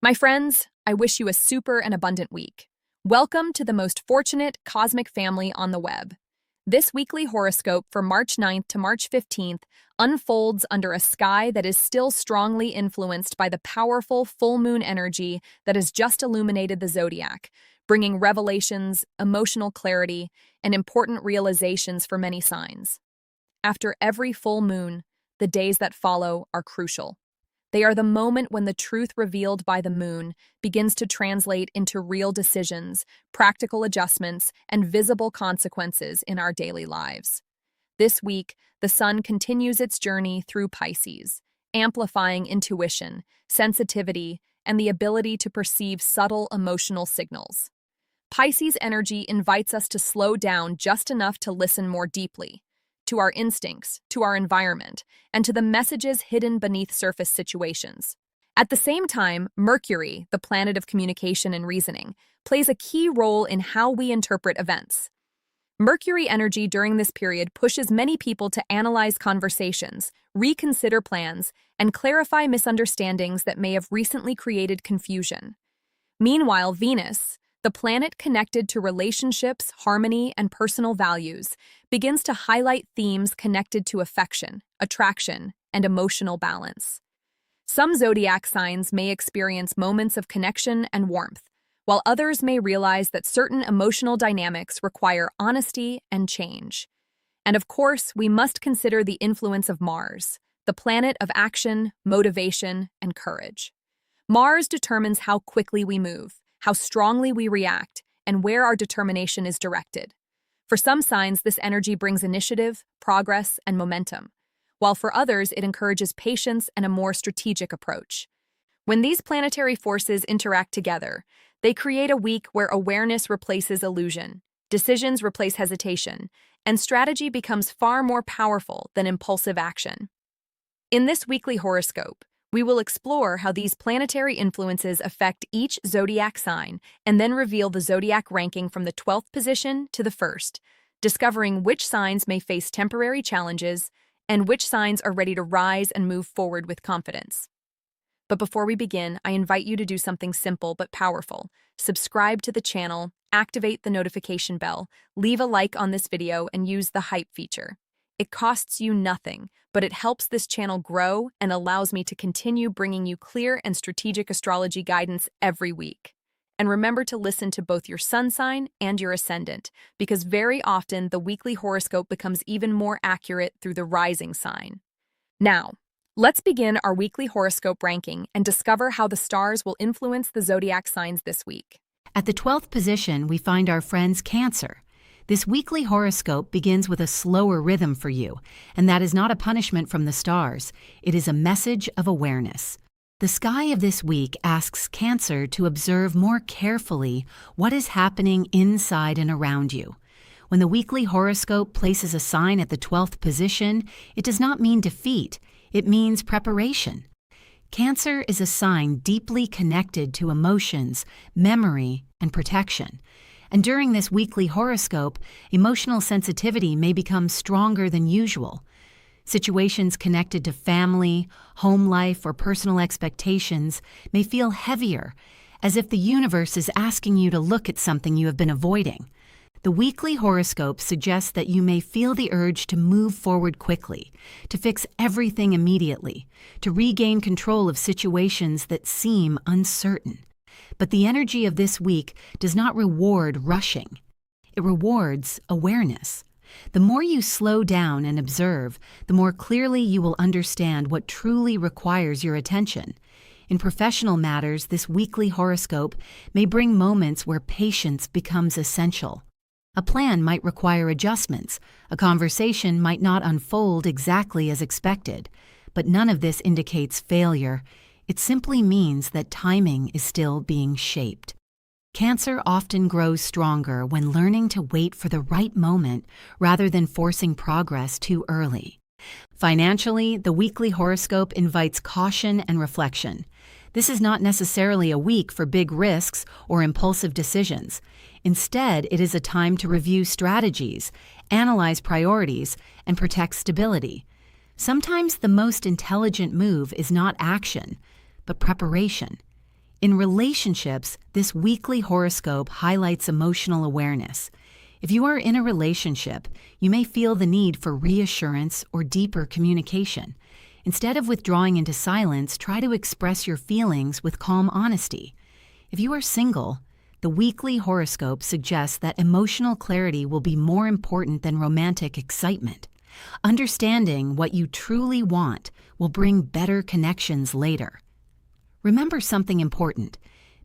My friends, I wish you a super and abundant week. Welcome to the most fortunate cosmic family on the web. This weekly horoscope for March 9th to March 15th unfolds under a sky that is still strongly influenced by the powerful full moon energy that has just illuminated the Zodiac, bringing revelations, emotional clarity, and important realizations for many signs. After every full moon, the days that follow are crucial. They are the moment when the truth revealed by the moon begins to translate into real decisions, practical adjustments, and visible consequences in our daily lives. This week, the sun continues its journey through Pisces, amplifying intuition, sensitivity, and the ability to perceive subtle emotional signals. Pisces energy invites us to slow down just enough to listen more deeply to our instincts, to our environment, and to the messages hidden beneath surface situations. At the same time, Mercury, the planet of communication and reasoning, plays a key role in how we interpret events. Mercury energy during this period pushes many people to analyze conversations, reconsider plans, and clarify misunderstandings that may have recently created confusion. Meanwhile, Venus, the planet connected to relationships, harmony, and personal values, begins to highlight themes connected to affection, attraction, and emotional balance. Some zodiac signs may experience moments of connection and warmth, while others may realize that certain emotional dynamics require honesty and change. And of course, we must consider the influence of Mars, the planet of action, motivation, and courage. Mars determines how quickly we move, how strongly we react, and where our determination is directed. For some signs, this energy brings initiative, progress, and momentum, while for others, it encourages patience and a more strategic approach. When these planetary forces interact together, they create a week where awareness replaces illusion, decisions replace hesitation, and strategy becomes far more powerful than impulsive action. In this weekly horoscope, we will explore how these planetary influences affect each zodiac sign and then reveal the zodiac ranking from the 12th position to the 1st, discovering which signs may face temporary challenges and which signs are ready to rise and move forward with confidence. But before we begin, I invite you to do something simple but powerful. Subscribe to the channel, activate the notification bell, leave a like on this video, and use the hype feature. It costs you nothing, but it helps this channel grow and allows me to continue bringing you clear and strategic astrology guidance every week. And remember to listen to both your sun sign and your ascendant, because very often the weekly horoscope becomes even more accurate through the rising sign. Now, let's begin our weekly horoscope ranking and discover how the stars will influence the zodiac signs this week. At the 12th position, we find our friends Cancer. This weekly horoscope begins with a slower rhythm for you, and that is not a punishment from the stars. It is a message of awareness. The sky of this week asks Cancer to observe more carefully what is happening inside and around you. When the weekly horoscope places a sign at the 12th position, it does not mean defeat. It means preparation. Cancer is a sign deeply connected to emotions, memory, and protection. And during this weekly horoscope, emotional sensitivity may become stronger than usual. Situations connected to family, home life, or personal expectations may feel heavier, as if the universe is asking you to look at something you have been avoiding. The weekly horoscope suggests that you may feel the urge to move forward quickly, to fix everything immediately, to regain control of situations that seem uncertain. But the energy of this week does not reward rushing. It rewards awareness. The more you slow down and observe, the more clearly you will understand what truly requires your attention. In professional matters, this weekly horoscope may bring moments where patience becomes essential. A plan might require adjustments. A conversation might not unfold exactly as expected. But none of this indicates failure. It simply means that timing is still being shaped. Cancer often grows stronger when learning to wait for the right moment rather than forcing progress too early. Financially, the weekly horoscope invites caution and reflection. This is not necessarily a week for big risks or impulsive decisions. Instead, it is a time to review strategies, analyze priorities, and protect stability. Sometimes the most intelligent move is not action, but preparation. In relationships, this weekly horoscope highlights emotional awareness. If you are in a relationship, you may feel the need for reassurance or deeper communication. Instead of withdrawing into silence, try to express your feelings with calm honesty. If you are single, the weekly horoscope suggests that emotional clarity will be more important than romantic excitement. Understanding what you truly want will bring better connections later. Remember something important.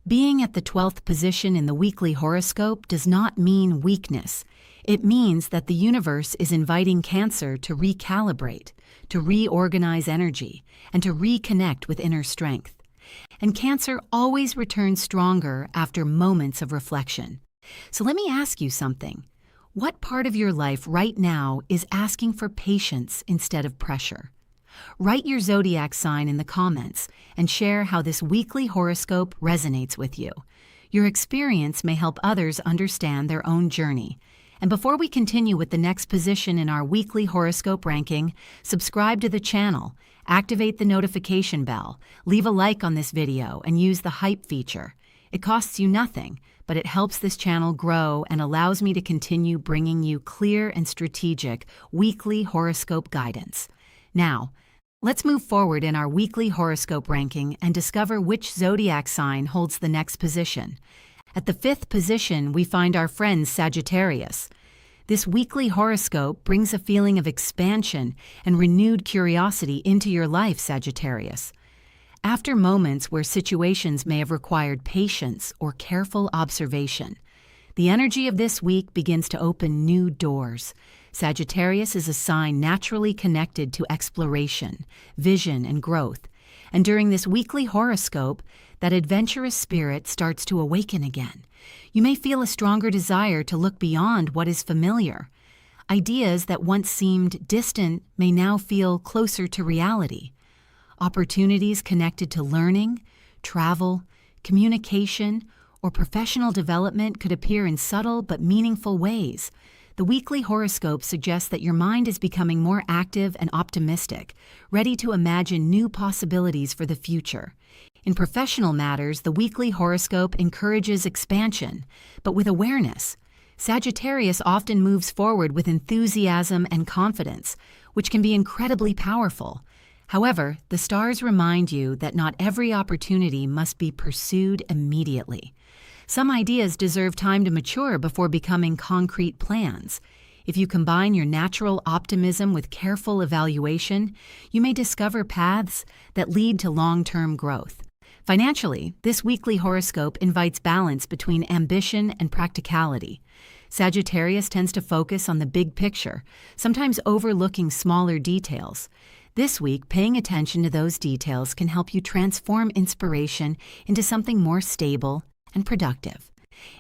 Being at the 12th position in the weekly horoscope does not mean weakness. It means that the universe is inviting Cancer to recalibrate, to reorganize energy, and to reconnect with inner strength. And Cancer always returns stronger after moments of reflection. So let me ask you something. What part of your life right now is asking for patience instead of pressure? Write your zodiac sign in the comments and share how this weekly horoscope resonates with you. Your experience may help others understand their own journey. And before we continue with the next position in our weekly horoscope ranking, subscribe to the channel, activate the notification bell, leave a like on this video, and use the hype feature. It costs you nothing, but it helps this channel grow and allows me to continue bringing you clear and strategic weekly horoscope guidance. Now, let's move forward in our weekly horoscope ranking and discover which zodiac sign holds the next position. At the 5th position, we find our friend Sagittarius. This weekly horoscope brings a feeling of expansion and renewed curiosity into your life, Sagittarius. After moments where situations may have required patience or careful observation, the energy of this week begins to open new doors. Sagittarius is a sign naturally connected to exploration, vision, and growth. And during this weekly horoscope, that adventurous spirit starts to awaken again. You may feel a stronger desire to look beyond what is familiar. Ideas that once seemed distant may now feel closer to reality. Opportunities connected to learning, travel, communication, or professional development could appear in subtle but meaningful ways. The weekly horoscope suggests that your mind is becoming more active and optimistic, ready to imagine new possibilities for the future. In professional matters, the weekly horoscope encourages expansion, but with awareness. Sagittarius often moves forward with enthusiasm and confidence, which can be incredibly powerful. However, the stars remind you that not every opportunity must be pursued immediately. Some ideas deserve time to mature before becoming concrete plans. If you combine your natural optimism with careful evaluation, you may discover paths that lead to long-term growth. Financially, this weekly horoscope invites balance between ambition and practicality. Sagittarius tends to focus on the big picture, sometimes overlooking smaller details. This week, paying attention to those details can help you transform inspiration into something more stable and productive.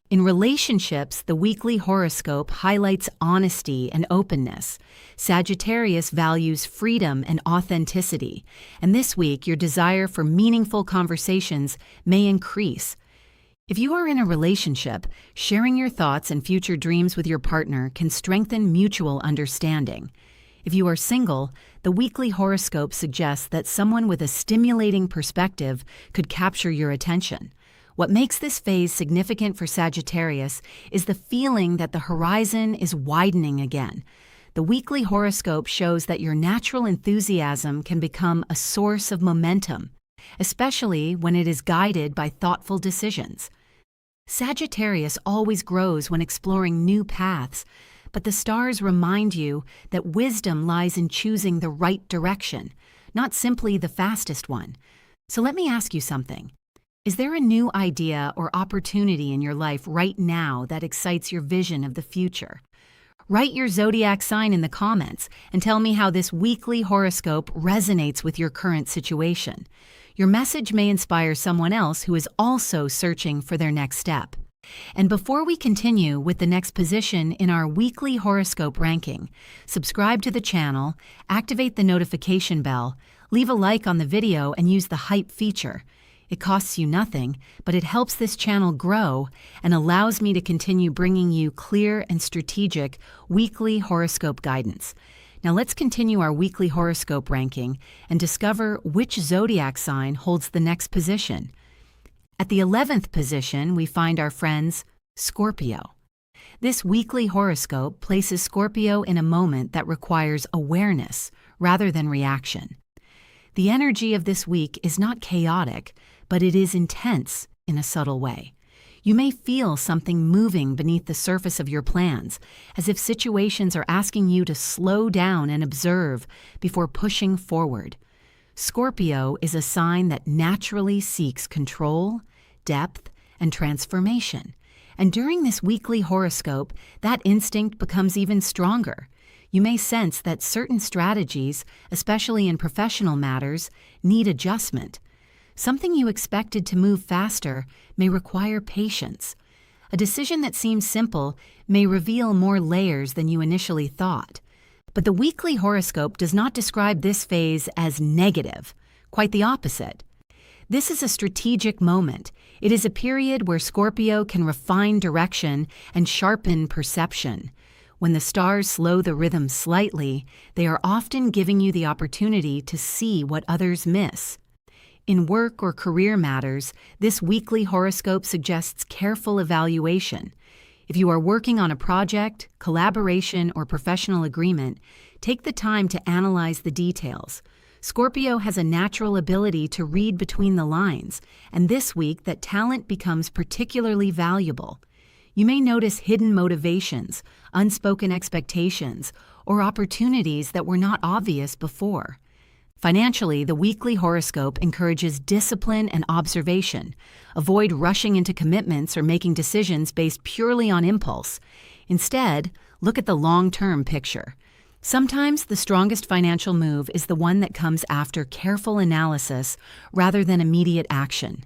In relationships, the weekly horoscope highlights honesty and openness. Sagittarius values freedom and authenticity, and this week your desire for meaningful conversations may increase. If you are in a relationship, sharing your thoughts and future dreams with your partner can strengthen mutual understanding. If you are single, the weekly horoscope suggests that someone with a stimulating perspective could capture your attention. What makes this phase significant for Sagittarius is the feeling that the horizon is widening again. The weekly horoscope shows that your natural enthusiasm can become a source of momentum, especially when it is guided by thoughtful decisions. Sagittarius always grows when exploring new paths, but the stars remind you that wisdom lies in choosing the right direction, not simply the fastest one. So let me ask you something. Is there a new idea or opportunity in your life right now that excites your vision of the future? Write your zodiac sign in the comments and tell me how this weekly horoscope resonates with your current situation. Your message may inspire someone else who is also searching for their next step. And before we continue with the next position in our weekly horoscope ranking, subscribe to the channel, activate the notification bell, leave a like on the video, and use the hype feature. It costs you nothing, but it helps this channel grow and allows me to continue bringing you clear and strategic weekly horoscope guidance. Now let's continue our weekly horoscope ranking and discover which zodiac sign holds the next position. At the 11th position, we find our friends Scorpio. This weekly horoscope places Scorpio in a moment that requires awareness rather than reaction. The energy of this week is not chaotic, but it is intense in a subtle way. You may feel something moving beneath the surface of your plans, as if situations are asking you to slow down and observe before pushing forward. Scorpio is a sign that naturally seeks control, depth, and transformation. And during this weekly horoscope, that instinct becomes even stronger. You may sense that certain strategies, especially in professional matters, need adjustment. Something you expected to move faster may require patience. A decision that seems simple may reveal more layers than you initially thought. But the weekly horoscope does not describe this phase as negative, quite the opposite. This is a strategic moment. It is a period where Scorpio can refine direction and sharpen perception. When the stars slow the rhythm slightly, they are often giving you the opportunity to see what others miss. In work or career matters, this weekly horoscope suggests careful evaluation. If you are working on a project, collaboration, or professional agreement, take the time to analyze the details. Scorpio has a natural ability to read between the lines, and this week that talent becomes particularly valuable. You may notice hidden motivations, unspoken expectations, or opportunities that were not obvious before. Financially, the weekly horoscope encourages discipline and observation. Avoid rushing into commitments or making decisions based purely on impulse. Instead, look at the long-term picture. Sometimes the strongest financial move is the one that comes after careful analysis rather than immediate action.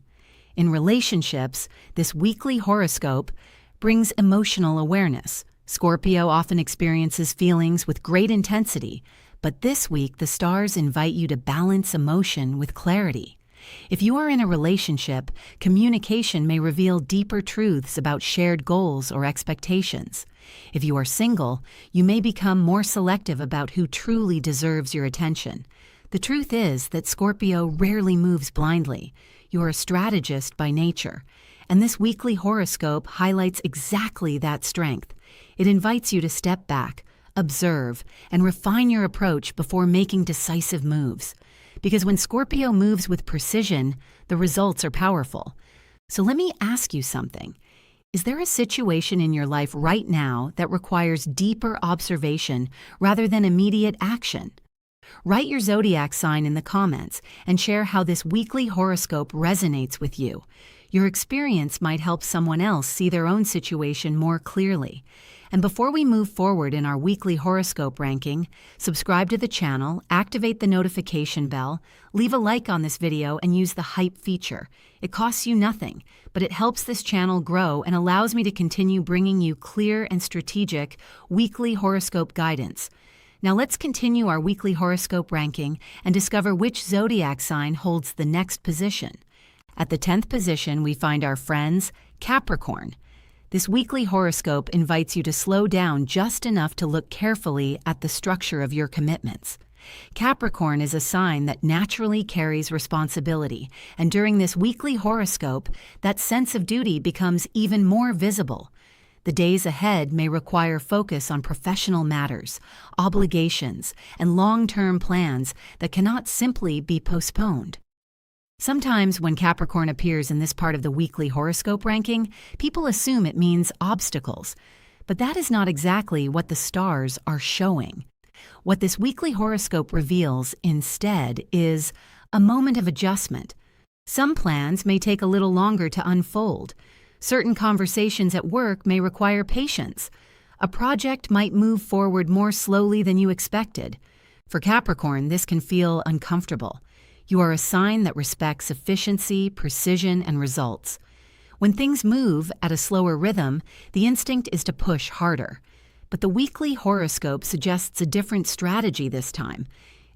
In relationships, this weekly horoscope brings emotional awareness. Scorpio often experiences feelings with great intensity, but this week the stars invite you to balance emotion with clarity. If you are in a relationship, communication may reveal deeper truths about shared goals or expectations. If you are single, you may become more selective about who truly deserves your attention. The truth is that Scorpio rarely moves blindly. You are a strategist by nature, and this weekly horoscope highlights exactly that strength. It invites you to step back, observe, and refine your approach before making decisive moves. Because when Scorpio moves with precision, the results are powerful. So let me ask you something. Is there a situation in your life right now that requires deeper observation rather than immediate action? Write your zodiac sign in the comments and share how this weekly horoscope resonates with you. Your experience might help someone else see their own situation more clearly. And before we move forward in our weekly horoscope ranking, subscribe to the channel, activate the notification bell, leave a like on this video, and use the hype feature. It costs you nothing, but it helps this channel grow and allows me to continue bringing you clear and strategic weekly horoscope guidance. Now let's continue our weekly horoscope ranking and discover which zodiac sign holds the next position. At the 10th position, we find our friends Capricorn. This weekly horoscope invites you to slow down just enough to look carefully at the structure of your commitments. Capricorn is a sign that naturally carries responsibility, and during this weekly horoscope, that sense of duty becomes even more visible. The days ahead may require focus on professional matters, obligations, and long-term plans that cannot simply be postponed. Sometimes when Capricorn appears in this part of the weekly horoscope ranking, people assume it means obstacles. But that is not exactly what the stars are showing. What this weekly horoscope reveals instead is a moment of adjustment. Some plans may take a little longer to unfold. Certain conversations at work may require patience. A project might move forward more slowly than you expected. For Capricorn, this can feel uncomfortable. You are a sign that respects efficiency, precision, and results. When things move at a slower rhythm, the instinct is to push harder. But the weekly horoscope suggests a different strategy this time.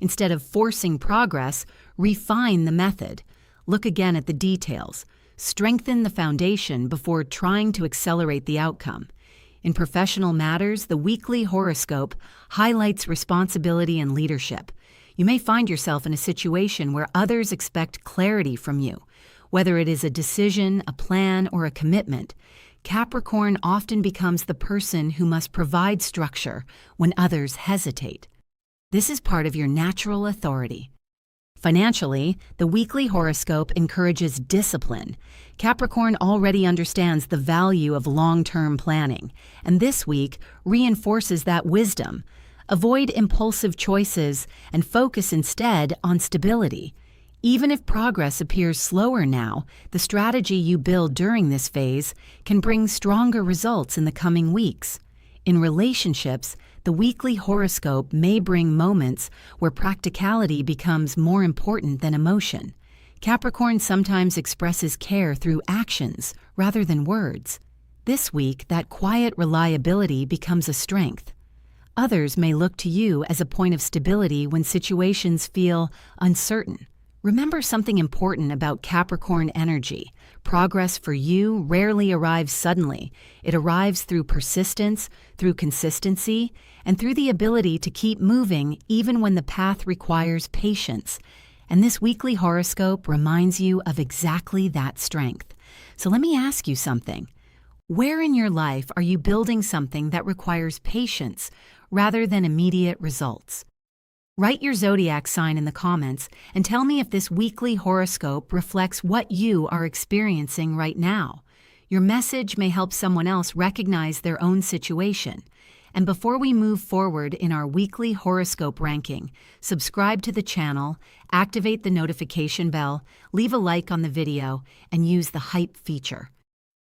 Instead of forcing progress, refine the method. Look again at the details. Strengthen the foundation before trying to accelerate the outcome. In professional matters, the weekly horoscope highlights responsibility and leadership. You may find yourself in a situation where others expect clarity from you. Whether it is a decision, a plan, or a commitment, Capricorn often becomes the person who must provide structure when others hesitate. This is part of your natural authority. Financially, the weekly horoscope encourages discipline. Capricorn already understands the value of long-term planning, and this week reinforces that wisdom. Avoid impulsive choices and focus instead on stability. Even if progress appears slower now, the strategy you build during this phase can bring stronger results in the coming weeks. In relationships, the weekly horoscope may bring moments where practicality becomes more important than emotion. Capricorn sometimes expresses care through actions rather than words. This week, that quiet reliability becomes a strength. Others may look to you as a point of stability when situations feel uncertain. Remember something important about Capricorn energy. Progress for you rarely arrives suddenly. It arrives through persistence, through consistency, and through the ability to keep moving even when the path requires patience. And this weekly horoscope reminds you of exactly that strength. So let me ask you something. Where in your life are you building something that requires patience rather than immediate results? Write your zodiac sign in the comments and tell me if this weekly horoscope reflects what you are experiencing right now. Your message may help someone else recognize their own situation. And before we move forward in our weekly horoscope ranking, subscribe to the channel, activate the notification bell, leave a like on the video, and use the hype feature.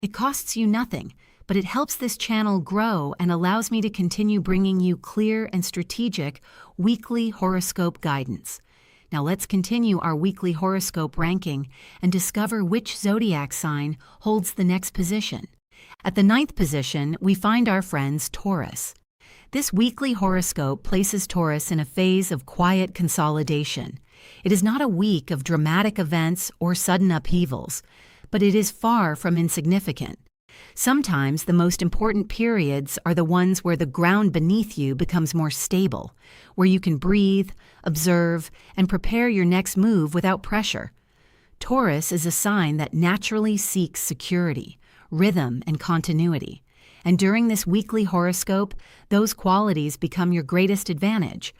It costs you nothing, but it helps this channel grow and allows me to continue bringing you clear and strategic weekly horoscope guidance. Now let's continue our weekly horoscope ranking and discover which zodiac sign holds the next position. At the 9th position, we find our friends Taurus. This weekly horoscope places Taurus in a phase of quiet consolidation. It is not a week of dramatic events or sudden upheavals, but it is far from insignificant. Sometimes the most important periods are the ones where the ground beneath you becomes more stable, where you can breathe, observe, and prepare your next move without pressure. Taurus is a sign that naturally seeks security, rhythm, and continuity. And during this weekly horoscope, those qualities become your greatest advantage.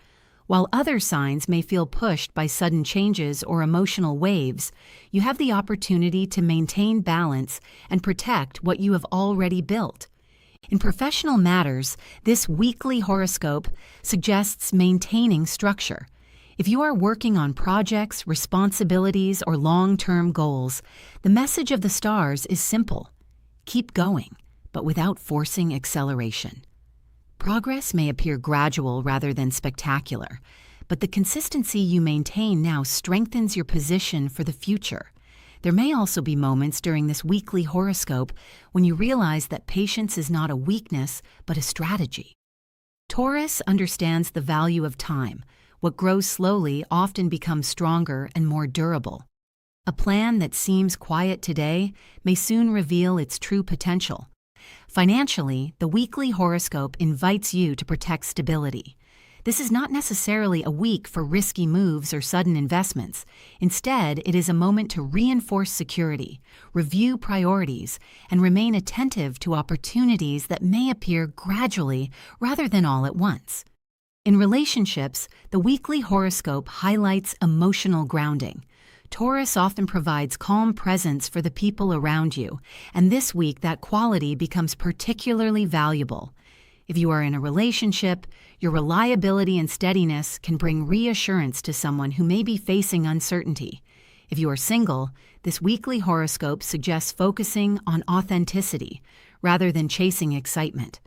While other signs may feel pushed by sudden changes or emotional waves, you have the opportunity to maintain balance and protect what you have already built. In professional matters, this weekly horoscope suggests maintaining structure. If you are working on projects, responsibilities, or long-term goals, the message of the stars is simple. Keep going, but without forcing acceleration. Progress may appear gradual rather than spectacular, but the consistency you maintain now strengthens your position for the future. There may also be moments during this weekly horoscope when you realize that patience is not a weakness, but a strategy. Taurus understands the value of time. What grows slowly often becomes stronger and more durable. A plan that seems quiet today may soon reveal its true potential. Financially, the weekly horoscope invites you to protect stability. This is not necessarily a week for risky moves or sudden investments. Instead, it is a moment to reinforce security, review priorities, and remain attentive to opportunities that may appear gradually rather than all at once. In relationships, the weekly horoscope highlights emotional grounding. Taurus often provides calm presence for the people around you, and this week that quality becomes particularly valuable. If you are in a relationship, your reliability and steadiness can bring reassurance to someone who may be facing uncertainty. If you are single, this weekly horoscope suggests focusing on authenticity rather than chasing excitement.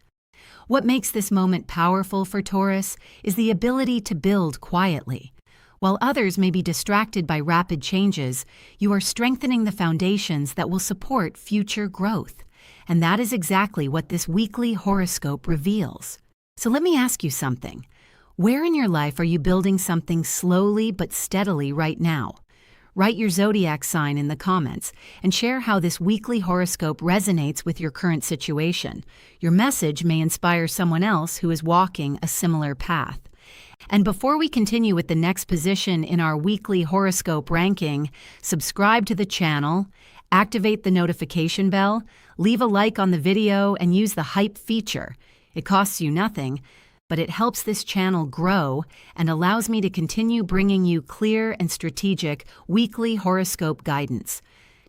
What makes this moment powerful for Taurus is the ability to build quietly. While others may be distracted by rapid changes, you are strengthening the foundations that will support future growth. And that is exactly what this weekly horoscope reveals. So let me ask you something. Where in your life are you building something slowly but steadily right now? Write your zodiac sign in the comments and share how this weekly horoscope resonates with your current situation. Your message may inspire someone else who is walking a similar path. And before we continue with the next position in our weekly horoscope ranking, subscribe to the channel, activate the notification bell, leave a like on the video, and use the hype feature. It costs you nothing, but it helps this channel grow and allows me to continue bringing you clear and strategic weekly horoscope guidance.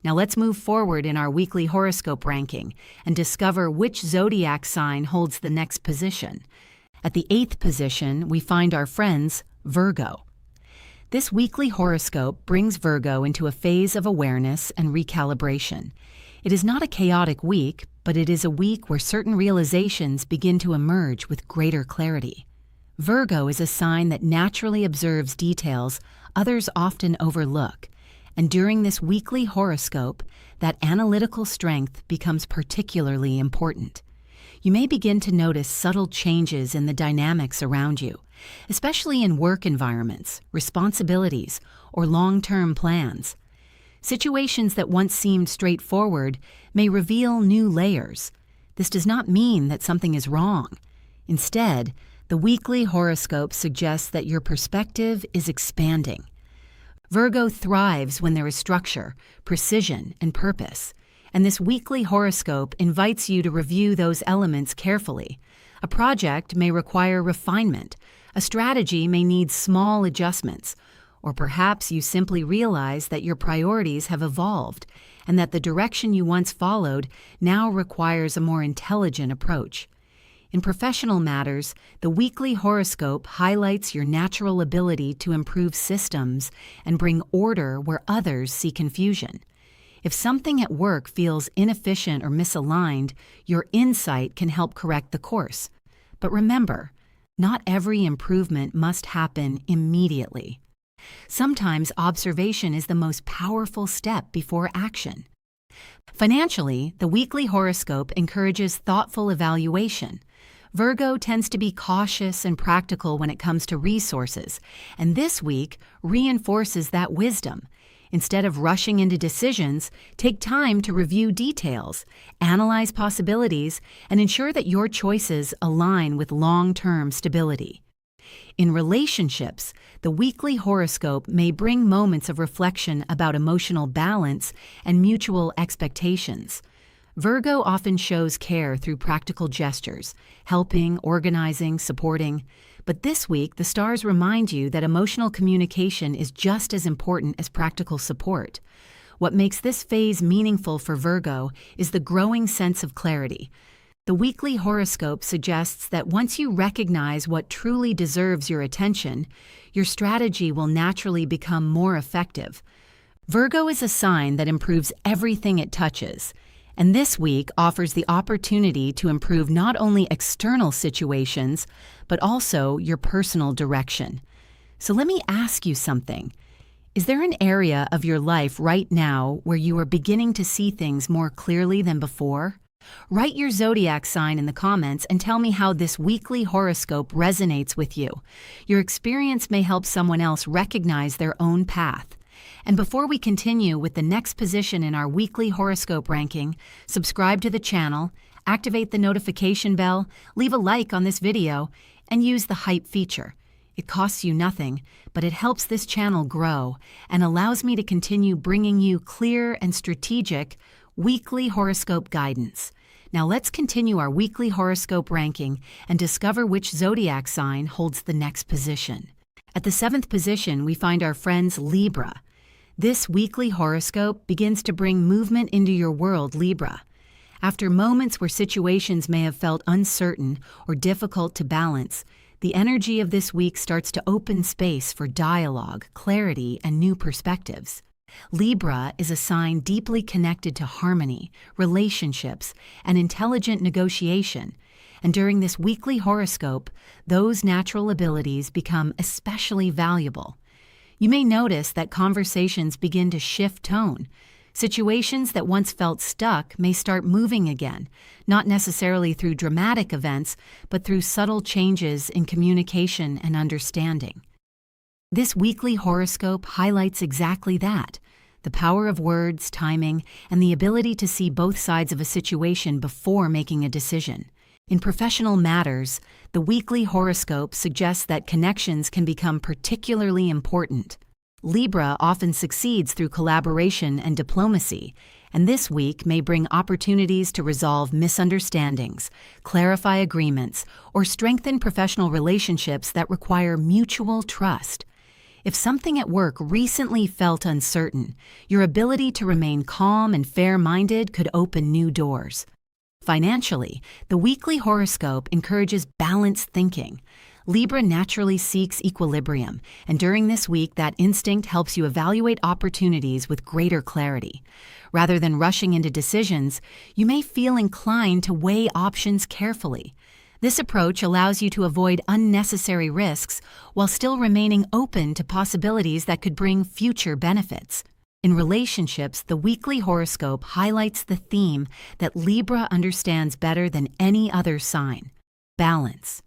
Now let's move forward in our weekly horoscope ranking and discover which zodiac sign holds the next position. At the 8th position, we find our friends Virgo. This weekly horoscope brings Virgo into a phase of awareness and recalibration. It is not a chaotic week, but it is a week where certain realizations begin to emerge with greater clarity. Virgo is a sign that naturally observes details others often overlook, and during this weekly horoscope, that analytical strength becomes particularly important. You may begin to notice subtle changes in the dynamics around you, especially in work environments, responsibilities, or long-term plans. Situations that once seemed straightforward may reveal new layers. This does not mean that something is wrong. Instead, the weekly horoscope suggests that your perspective is expanding. Virgo thrives when there is structure, precision, and purpose. And this weekly horoscope invites you to review those elements carefully. A project may require refinement, a strategy may need small adjustments, or perhaps you simply realize that your priorities have evolved and that the direction you once followed now requires a more intelligent approach. In professional matters, the weekly horoscope highlights your natural ability to improve systems and bring order where others see confusion. If something at work feels inefficient or misaligned, your insight can help correct the course. But remember, not every improvement must happen immediately. Sometimes observation is the most powerful step before action. Financially, the weekly horoscope encourages thoughtful evaluation. Virgo tends to be cautious and practical when it comes to resources, and this week reinforces that wisdom. Instead of rushing into decisions, take time to review details, analyze possibilities, and ensure that your choices align with long-term stability. In relationships, the weekly horoscope may bring moments of reflection about emotional balance and mutual expectations. Virgo often shows care through practical gestures, helping, organizing, supporting. But this week, the stars remind you that emotional communication is just as important as practical support. What makes this phase meaningful for Virgo is the growing sense of clarity. The weekly horoscope suggests that once you recognize what truly deserves your attention, your strategy will naturally become more effective. Virgo is a sign that improves everything it touches, and this week offers the opportunity to improve not only external situations, but also your personal direction. So let me ask you something. Is there an area of your life right now where you are beginning to see things more clearly than before? Write your zodiac sign in the comments and tell me how this weekly horoscope resonates with you. Your experience may help someone else recognize their own path. And before we continue with the next position in our weekly horoscope ranking, subscribe to the channel, activate the notification bell, leave a like on this video, and use the hype feature. It costs you nothing, but it helps this channel grow and allows me to continue bringing you clear and strategic weekly horoscope guidance. Now let's continue our weekly horoscope ranking and discover which zodiac sign holds the next position. At the 7th position, we find our friends Libra. This weekly horoscope begins to bring movement into your world, Libra. After moments where situations may have felt uncertain or difficult to balance, the energy of this week starts to open space for dialogue, clarity, and new perspectives. Libra is a sign deeply connected to harmony, relationships, and intelligent negotiation. And during this weekly horoscope, those natural abilities become especially valuable. You may notice that conversations begin to shift tone. Situations that once felt stuck may start moving again, not necessarily through dramatic events, but through subtle changes in communication and understanding. This weekly horoscope highlights exactly that: the power of words, timing, and the ability to see both sides of a situation before making a decision. In professional matters, the weekly horoscope suggests that connections can become particularly important. Libra often succeeds through collaboration and diplomacy, and this week may bring opportunities to resolve misunderstandings, clarify agreements, or strengthen professional relationships that require mutual trust. If something at work recently felt uncertain, your ability to remain calm and fair-minded could open new doors. Financially, the weekly horoscope encourages balanced thinking. Libra naturally seeks equilibrium, and during this week, that instinct helps you evaluate opportunities with greater clarity. Rather than rushing into decisions, you may feel inclined to weigh options carefully. This approach allows you to avoid unnecessary risks while still remaining open to possibilities that could bring future benefits. In relationships, the weekly horoscope highlights the theme that Libra understands better than any other sign: balance.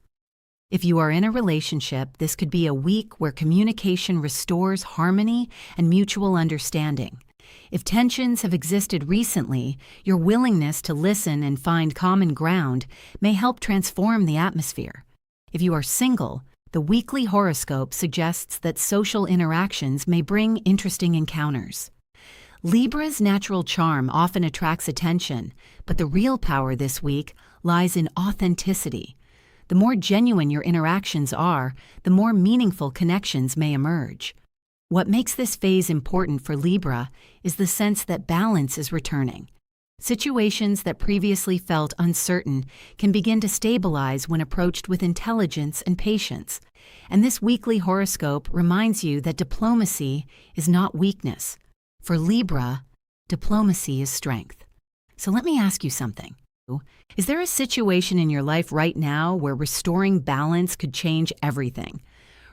If you are in a relationship, this could be a week where communication restores harmony and mutual understanding. If tensions have existed recently, your willingness to listen and find common ground may help transform the atmosphere. If you are single, the weekly horoscope suggests that social interactions may bring interesting encounters. Libra's natural charm often attracts attention, but the real power this week lies in authenticity. The more genuine your interactions are, the more meaningful connections may emerge. What makes this phase important for Libra is the sense that balance is returning. Situations that previously felt uncertain can begin to stabilize when approached with intelligence and patience. And this weekly horoscope reminds you that diplomacy is not weakness. For Libra, diplomacy is strength. So let me ask you something. Is there a situation in your life right now where restoring balance could change everything?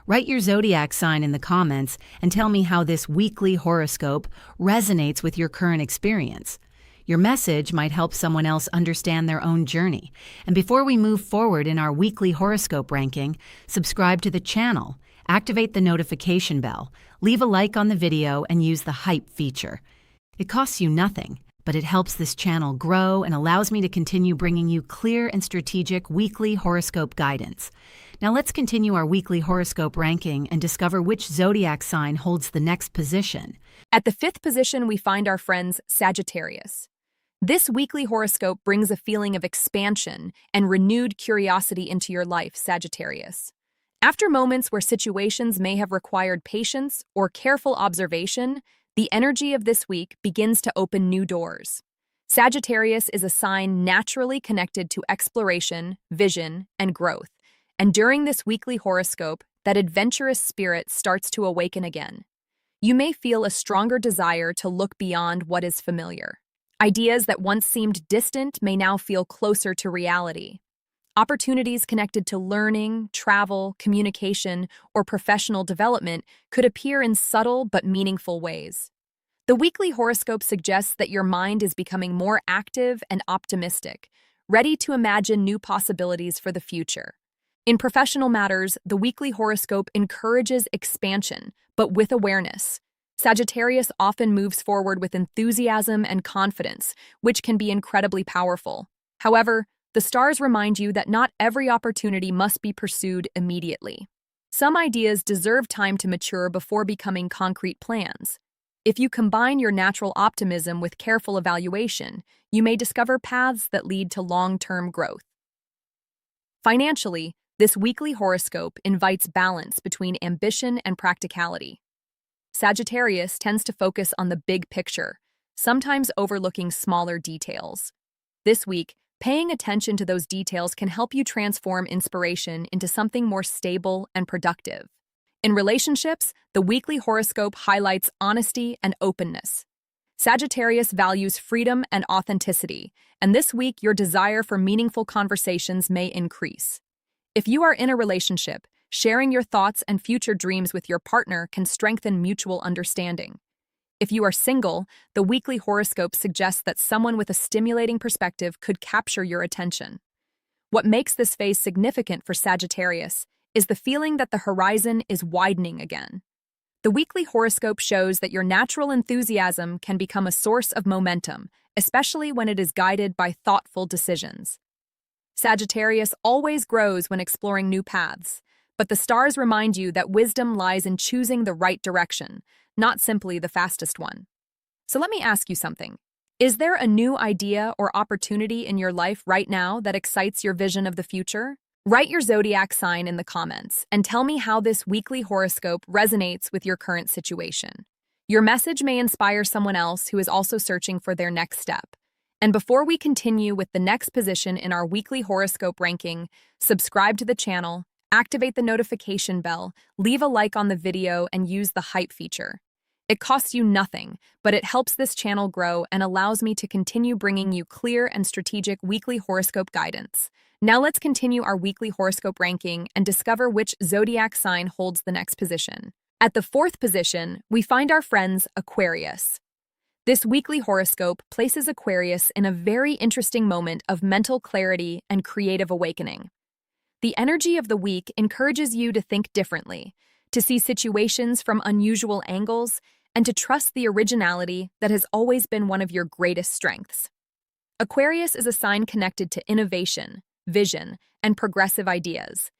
Write your zodiac sign in the comments and tell me how this weekly horoscope resonates with your current experience. Your message might help someone else understand their own journey. And before we move forward in our weekly horoscope ranking, subscribe to the channel, activate the notification bell, leave a like on the video, and use the hype feature. It costs you nothing, but it helps this channel grow and allows me to continue bringing you clear and strategic weekly horoscope guidance. Now let's continue our weekly horoscope ranking and discover which zodiac sign holds the next position. At the 5th position, we find our friends Sagittarius. This weekly horoscope brings a feeling of expansion and renewed curiosity into your life, Sagittarius. After moments where situations may have required patience or careful observation, the energy of this week begins to open new doors. Sagittarius is a sign naturally connected to exploration, vision, and growth. And during this weekly horoscope, that adventurous spirit starts to awaken again. You may feel a stronger desire to look beyond what is familiar. Ideas that once seemed distant may now feel closer to reality. Opportunities connected to learning, travel, communication, or professional development could appear in subtle but meaningful ways. The weekly horoscope suggests that your mind is becoming more active and optimistic, ready to imagine new possibilities for the future. In professional matters, the weekly horoscope encourages expansion, but with awareness. Sagittarius often moves forward with enthusiasm and confidence, which can be incredibly powerful. However, the stars remind you that not every opportunity must be pursued immediately. Some ideas deserve time to mature before becoming concrete plans. If you combine your natural optimism with careful evaluation, you may discover paths that lead to long-term growth. Financially, this weekly horoscope invites balance between ambition and practicality. Sagittarius tends to focus on the big picture, sometimes overlooking smaller details. This week, paying attention to those details can help you transform inspiration into something more stable and productive. In relationships, the weekly horoscope highlights honesty and openness. Sagittarius values freedom and authenticity, and this week your desire for meaningful conversations may increase. If you are in a relationship, sharing your thoughts and future dreams with your partner can strengthen mutual understanding. If you are single, the weekly horoscope suggests that someone with a stimulating perspective could capture your attention. What makes this phase significant for Sagittarius is the feeling that the horizon is widening again. The weekly horoscope shows that your natural enthusiasm can become a source of momentum, especially when it is guided by thoughtful decisions. Sagittarius always grows when exploring new paths, but the stars remind you that wisdom lies in choosing the right direction, not simply the fastest one. So let me ask you something. Is there a new idea or opportunity in your life right now that excites your vision of the future? Write your zodiac sign in the comments and tell me how this weekly horoscope resonates with your current situation. Your message may inspire someone else who is also searching for their next step. And before we continue with the next position in our weekly horoscope ranking, subscribe to the channel, activate the notification bell, leave a like on the video, and use the hype feature. It costs you nothing, but it helps this channel grow and allows me to continue bringing you clear and strategic weekly horoscope guidance. Now let's continue our weekly horoscope ranking and discover which zodiac sign holds the next position. At the 4th position, we find our friends Aquarius. This weekly horoscope places Aquarius in a very interesting moment of mental clarity and creative awakening. The energy of the week encourages you to think differently, to see situations from unusual angles, and to trust the originality that has always been one of your greatest strengths. Aquarius is a sign connected to innovation, vision, and progressive ideas.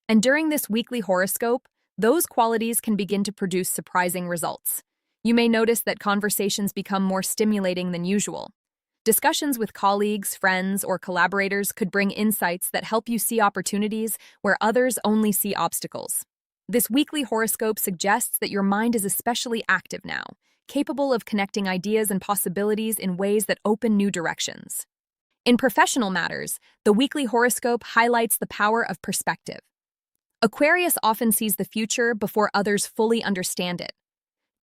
And during this weekly horoscope, those qualities can begin to produce surprising results. You may notice that conversations become more stimulating than usual. Discussions with colleagues, friends, or collaborators could bring insights that help you see opportunities where others only see obstacles. This weekly horoscope suggests that your mind is especially active now, capable of connecting ideas and possibilities in ways that open new directions. In professional matters, the weekly horoscope highlights the power of perspective. Aquarius often sees the future before others fully understand it.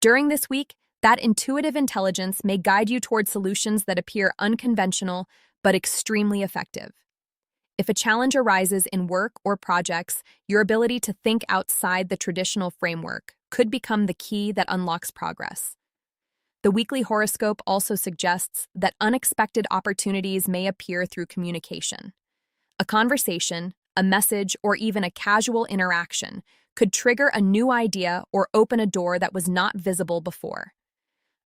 During this week, that intuitive intelligence may guide you toward solutions that appear unconventional but extremely effective. If a challenge arises in work or projects, your ability to think outside the traditional framework could become the key that unlocks progress. The weekly horoscope also suggests that unexpected opportunities may appear through communication. A conversation, a message, or even a casual interaction could trigger a new idea or open a door that was not visible before.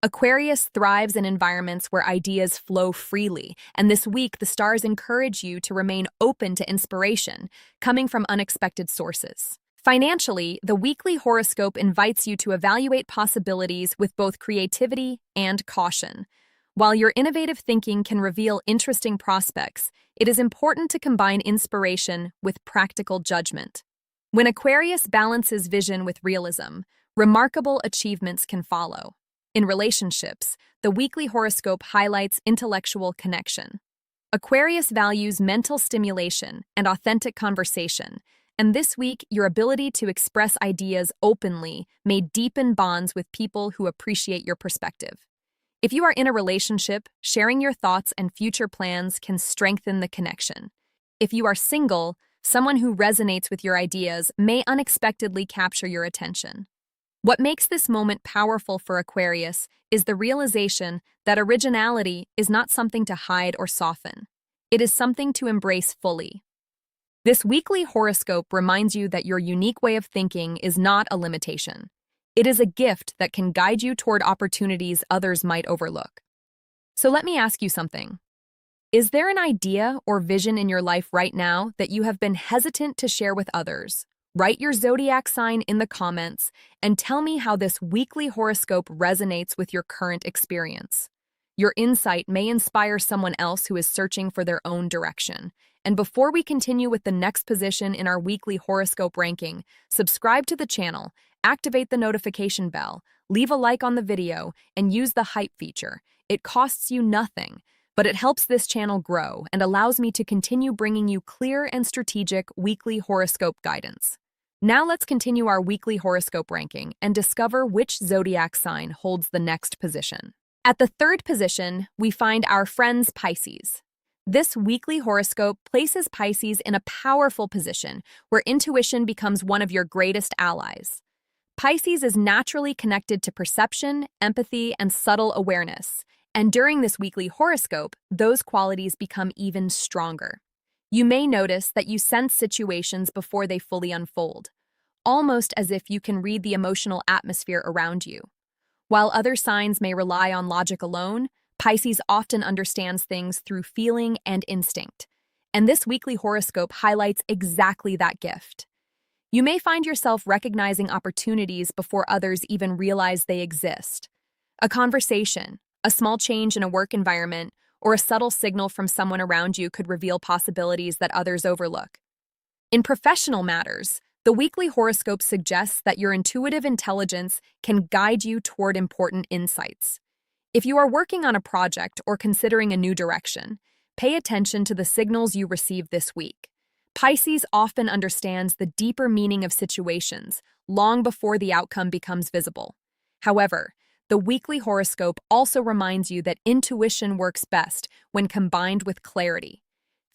Aquarius thrives in environments where ideas flow freely, and this week the stars encourage you to remain open to inspiration, coming from unexpected sources. Financially, the weekly horoscope invites you to evaluate possibilities with both creativity and caution. While your innovative thinking can reveal interesting prospects, it is important to combine inspiration with practical judgment. When Aquarius balances vision with realism, remarkable achievements can follow. In relationships, the weekly horoscope highlights intellectual connection. Aquarius values mental stimulation and authentic conversation, and this week your ability to express ideas openly may deepen bonds with people who appreciate your perspective. If you are in a relationship, sharing your thoughts and future plans can strengthen the connection. If you are single, someone who resonates with your ideas may unexpectedly capture your attention. What makes this moment powerful for Aquarius is the realization that originality is not something to hide or soften. It is something to embrace fully. This weekly horoscope reminds you that your unique way of thinking is not a limitation. It is a gift that can guide you toward opportunities others might overlook. So let me ask you something. Is there an idea or vision in your life right now that you have been hesitant to share with others? Write your zodiac sign in the comments and tell me how this weekly horoscope resonates with your current experience. Your insight may inspire someone else who is searching for their own direction. And before we continue with the next position in our weekly horoscope ranking, subscribe to the channel, activate the notification bell, leave a like on the video, and use the hype feature. It costs you nothing, but it helps this channel grow and allows me to continue bringing you clear and strategic weekly horoscope guidance. Now let's continue our weekly horoscope ranking and discover which zodiac sign holds the next position. At the 3rd position, we find our friends Pisces. This weekly horoscope places Pisces in a powerful position where intuition becomes one of your greatest allies. Pisces is naturally connected to perception, empathy, and subtle awareness, and during this weekly horoscope, those qualities become even stronger. You may notice that you sense situations before they fully unfold, almost as if you can read the emotional atmosphere around you. While other signs may rely on logic alone, Pisces often understands things through feeling and instinct. and this weekly horoscope highlights exactly that gift. You may find yourself recognizing opportunities before others even realize they exist. A conversation, a small change in a work environment, or a subtle signal from someone around you could reveal possibilities that others overlook. In professional matters, the weekly horoscope suggests that your intuitive intelligence can guide you toward important insights. If you are working on a project or considering a new direction, pay attention to the signals you receive this week. Pisces often understands the deeper meaning of situations long before the outcome becomes visible. However, the weekly horoscope also reminds you that intuition works best when combined with clarity.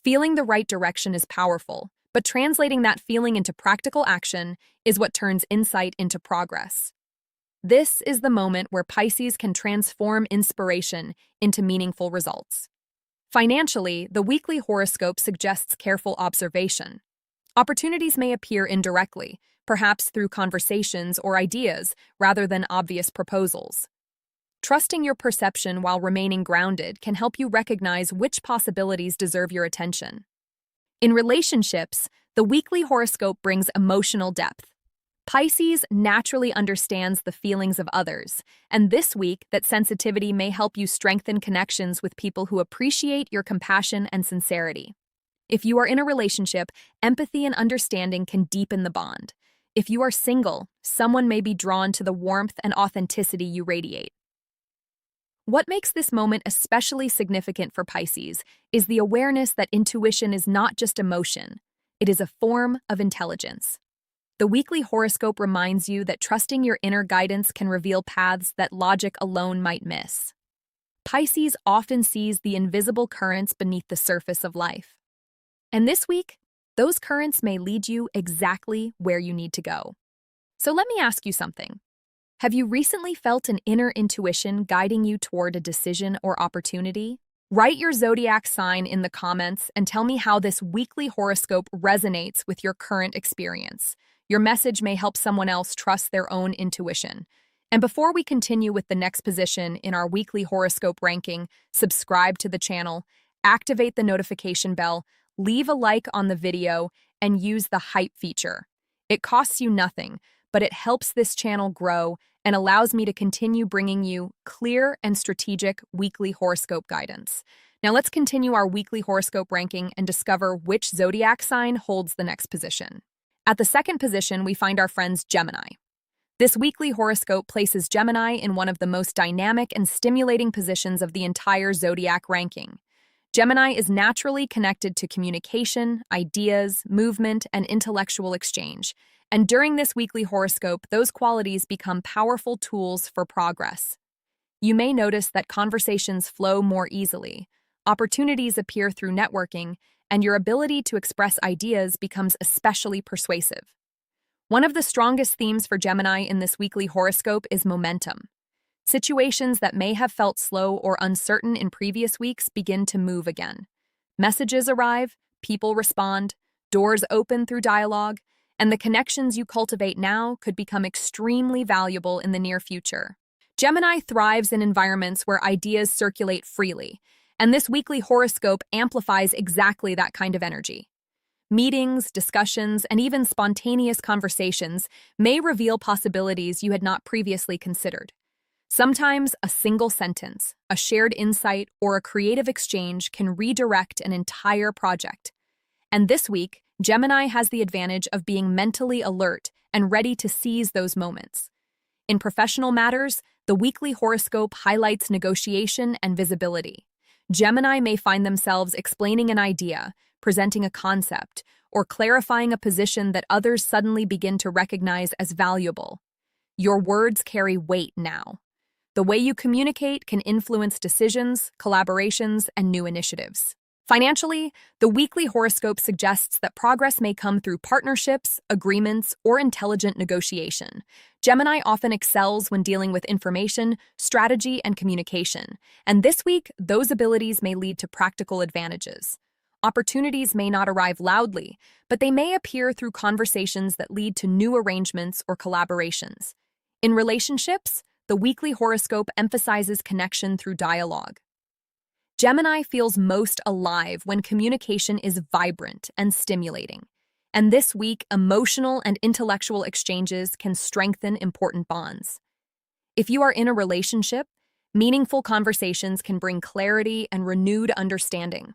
Feeling the right direction is powerful, but translating that feeling into practical action is what turns insight into progress. This is the moment where Pisces can transform inspiration into meaningful results. Financially, the weekly horoscope suggests careful observation. Opportunities may appear indirectly, perhaps through conversations or ideas rather than obvious proposals. Trusting your perception while remaining grounded can help you recognize which possibilities deserve your attention. In relationships, the weekly horoscope brings emotional depth. Pisces naturally understands the feelings of others, and this week that sensitivity may help you strengthen connections with people who appreciate your compassion and sincerity. If you are in a relationship, empathy and understanding can deepen the bond. If you are single, someone may be drawn to the warmth and authenticity you radiate. What makes this moment especially significant for Pisces is the awareness that intuition is not just emotion, it is a form of intelligence. The weekly horoscope reminds you that trusting your inner guidance can reveal paths that logic alone might miss. Pisces often sees the invisible currents beneath the surface of life. And this week, those currents may lead you exactly where you need to go. So let me ask you something. Have you recently felt an inner intuition guiding you toward a decision or opportunity? Write your zodiac sign in the comments and tell me how this weekly horoscope resonates with your current experience. Your message may help someone else trust their own intuition. And before we continue with the next position in our weekly horoscope ranking, subscribe to the channel, activate the notification bell, leave a like on the video, and use the hype feature. It costs you nothing, but it helps this channel grow and allows me to continue bringing you clear and strategic weekly horoscope guidance. Now let's continue our weekly horoscope ranking and discover which zodiac sign holds the next position. At the second position, we find our friends Gemini. This weekly horoscope places Gemini in one of the most dynamic and stimulating positions of the entire zodiac ranking. Gemini is naturally connected to communication, ideas, movement, and intellectual exchange. And during this weekly horoscope, those qualities become powerful tools for progress. You may notice that conversations flow more easily, opportunities appear through networking, and your ability to express ideas becomes especially persuasive. One of the strongest themes for Gemini in this weekly horoscope is momentum. Situations that may have felt slow or uncertain in previous weeks begin to move again. Messages arrive, people respond, doors open through dialogue, and the connections you cultivate now could become extremely valuable in the near future. Gemini thrives in environments where ideas circulate freely, and this weekly horoscope amplifies exactly that kind of energy. Meetings, discussions, and even spontaneous conversations may reveal possibilities you had not previously considered. Sometimes a single sentence, a shared insight, or a creative exchange can redirect an entire project. And this week, Gemini has the advantage of being mentally alert and ready to seize those moments. In professional matters, the weekly horoscope highlights negotiation and visibility. Gemini may find themselves explaining an idea, presenting a concept, or clarifying a position that others suddenly begin to recognize as valuable. Your words carry weight now. The way you communicate can influence decisions, collaborations, and new initiatives. Financially, the weekly horoscope suggests that progress may come through partnerships, agreements, or intelligent negotiation. Gemini often excels when dealing with information, strategy, and communication, and this week, those abilities may lead to practical advantages. Opportunities may not arrive loudly, but they may appear through conversations that lead to new arrangements or collaborations. In relationships, the weekly horoscope emphasizes connection through dialogue. Gemini feels most alive when communication is vibrant and stimulating. And this week, emotional and intellectual exchanges can strengthen important bonds. If you are in a relationship, meaningful conversations can bring clarity and renewed understanding.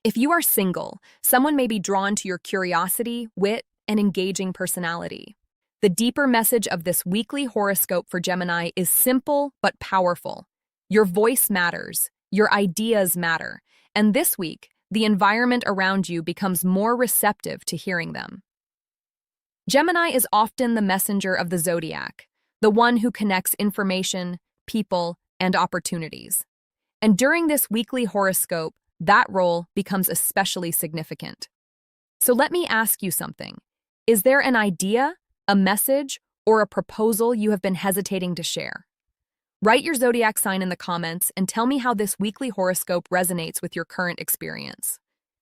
If you are single, someone may be drawn to your curiosity, wit, and engaging personality. The deeper message of this weekly horoscope for Gemini is simple but powerful. Your voice matters, your ideas matter, and this week, the environment around you becomes more receptive to hearing them. Gemini is often the messenger of the Zodiac, the one who connects information, people, and opportunities. And during this weekly horoscope, that role becomes especially significant. So let me ask you something. Is there an idea, a message, or a proposal you have been hesitating to share? Write your zodiac sign in the comments and tell me how this weekly horoscope resonates with your current experience.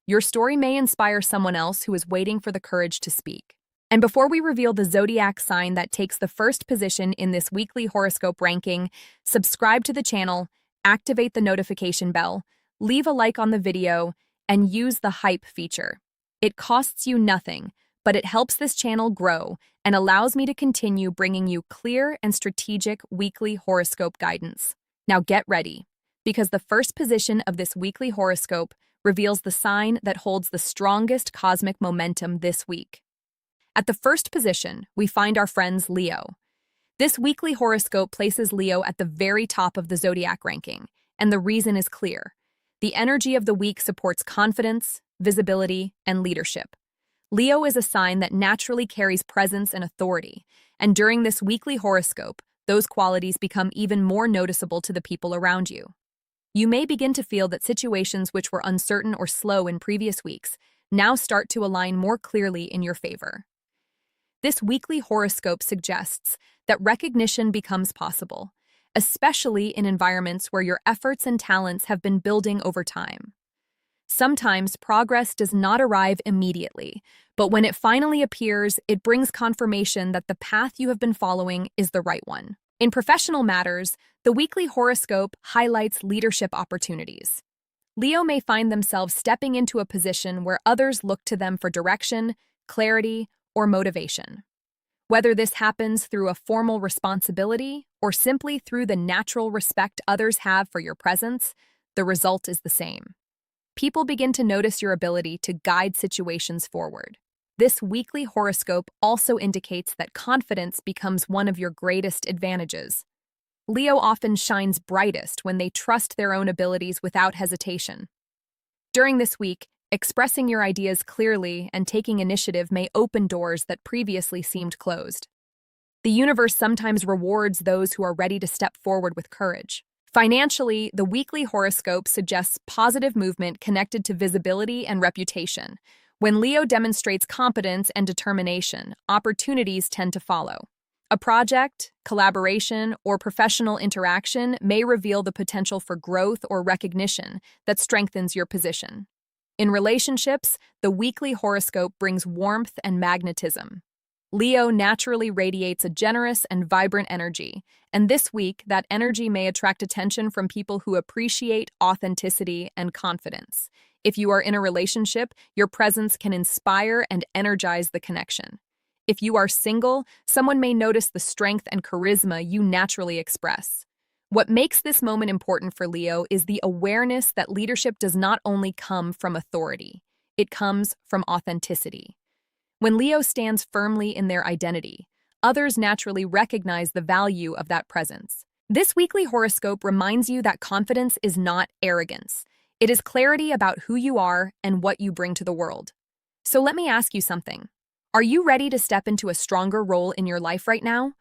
Your story may inspire someone else who is waiting for the courage to speak. And before we reveal the zodiac sign that takes the first position in this weekly horoscope ranking, subscribe to the channel, activate the notification bell, leave a like on the video, and use the hype feature. It costs you nothing, but it helps this channel grow and allows me to continue bringing you clear and strategic weekly horoscope guidance. Now get ready, because the first position of this weekly horoscope reveals the sign that holds the strongest cosmic momentum this week. At the first position, we find our friends Leo. This weekly horoscope places Leo at the very top of the zodiac ranking, and the reason is clear. The energy of the week supports confidence, visibility, and leadership. Leo is a sign that naturally carries presence and authority, and during this weekly horoscope, those qualities become even more noticeable to the people around you. You may begin to feel that situations which were uncertain or slow in previous weeks now start to align more clearly in your favor. This weekly horoscope suggests that recognition becomes possible, especially in environments where your efforts and talents have been building over time. Sometimes progress does not arrive immediately, but when it finally appears, it brings confirmation that the path you have been following is the right one. In professional matters, the weekly horoscope highlights leadership opportunities. Leo may find themselves stepping into a position where others look to them for direction, clarity, or motivation. Whether this happens through a formal responsibility or simply through the natural respect others have for your presence, the result is the same. People begin to notice your ability to guide situations forward. This weekly horoscope also indicates that confidence becomes one of your greatest advantages. Leo often shines brightest when they trust their own abilities without hesitation. During this week, expressing your ideas clearly and taking initiative may open doors that previously seemed closed. The universe sometimes rewards those who are ready to step forward with courage. Financially, the weekly horoscope suggests positive movement connected to visibility and reputation. When Leo demonstrates competence and determination, opportunities tend to follow. A project, collaboration, or professional interaction may reveal the potential for growth or recognition that strengthens your position. In relationships, the weekly horoscope brings warmth and magnetism. Leo naturally radiates a generous and vibrant energy, and this week, that energy may attract attention from people who appreciate authenticity and confidence. If you are in a relationship, your presence can inspire and energize the connection. If you are single, someone may notice the strength and charisma you naturally express. What makes this moment important for Leo is the awareness that leadership does not only come from authority, it comes from authenticity. When Leo stands firmly in their identity, others naturally recognize the value of that presence. This weekly horoscope reminds you that confidence is not arrogance. It is clarity about who you are and what you bring to the world. So let me ask you something. Are you ready to step into a stronger role in your life right now?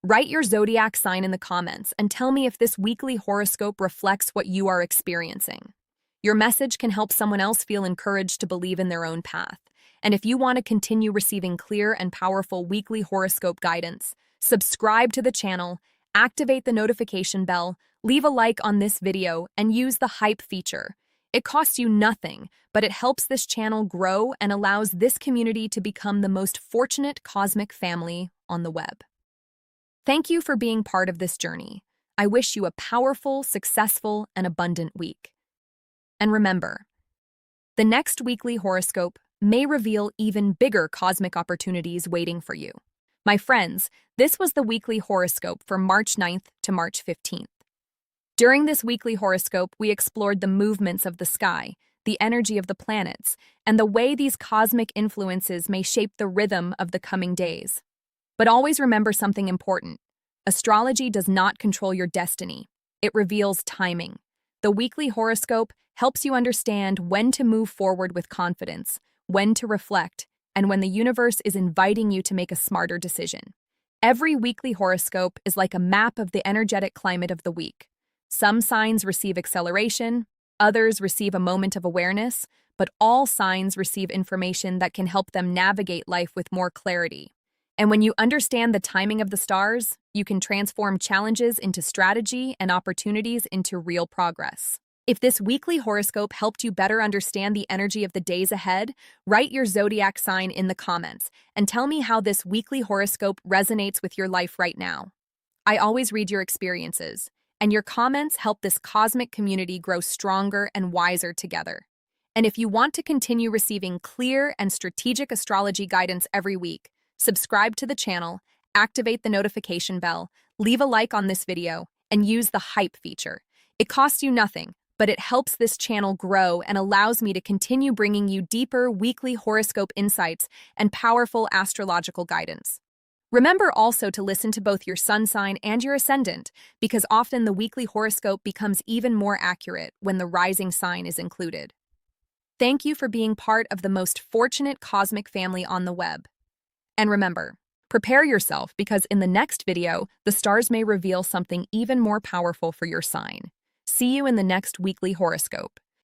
Write your zodiac sign in the comments and tell me if this weekly horoscope reflects what you are experiencing. Your message can help someone else feel encouraged to believe in their own path. And if you want to continue receiving clear and powerful weekly horoscope guidance, subscribe to the channel, activate the notification bell, leave a like on this video, and use the hype feature. It costs you nothing, but it helps this channel grow and allows this community to become the most fortunate cosmic family on the web. Thank you for being part of this journey. I wish you a powerful, successful, and abundant week. And remember, the next weekly horoscope may reveal even bigger cosmic opportunities waiting for you. My friends, this was the weekly horoscope for March 9th to March 15th. During this weekly horoscope, we explored the movements of the sky, the energy of the planets, and the way these cosmic influences may shape the rhythm of the coming days. But always remember something important. Astrology does not control your destiny. It reveals timing. The weekly horoscope helps you understand when to move forward with confidence, when to reflect, and when the universe is inviting you to make a smarter decision. Every weekly horoscope is like a map of the energetic climate of the week. Some signs receive acceleration, others receive a moment of awareness, but all signs receive information that can help them navigate life with more clarity. And when you understand the timing of the stars, you can transform challenges into strategy and opportunities into real progress. If this weekly horoscope helped you better understand the energy of the days ahead, write your zodiac sign in the comments and tell me how this weekly horoscope resonates with your life right now. I always read your experiences, and your comments help this cosmic community grow stronger and wiser together. And if you want to continue receiving clear and strategic astrology guidance every week, subscribe to the channel, activate the notification bell, leave a like on this video, and use the hype feature. It costs you nothing, but it helps this channel grow and allows me to continue bringing you deeper weekly horoscope insights and powerful astrological guidance. Remember also to listen to both your sun sign and your ascendant, because often the weekly horoscope becomes even more accurate when the rising sign is included. Thank you for being part of the most fortunate cosmic family on the web. And remember, prepare yourself because in the next video, the stars may reveal something even more powerful for your sign. See you in the next weekly horoscope.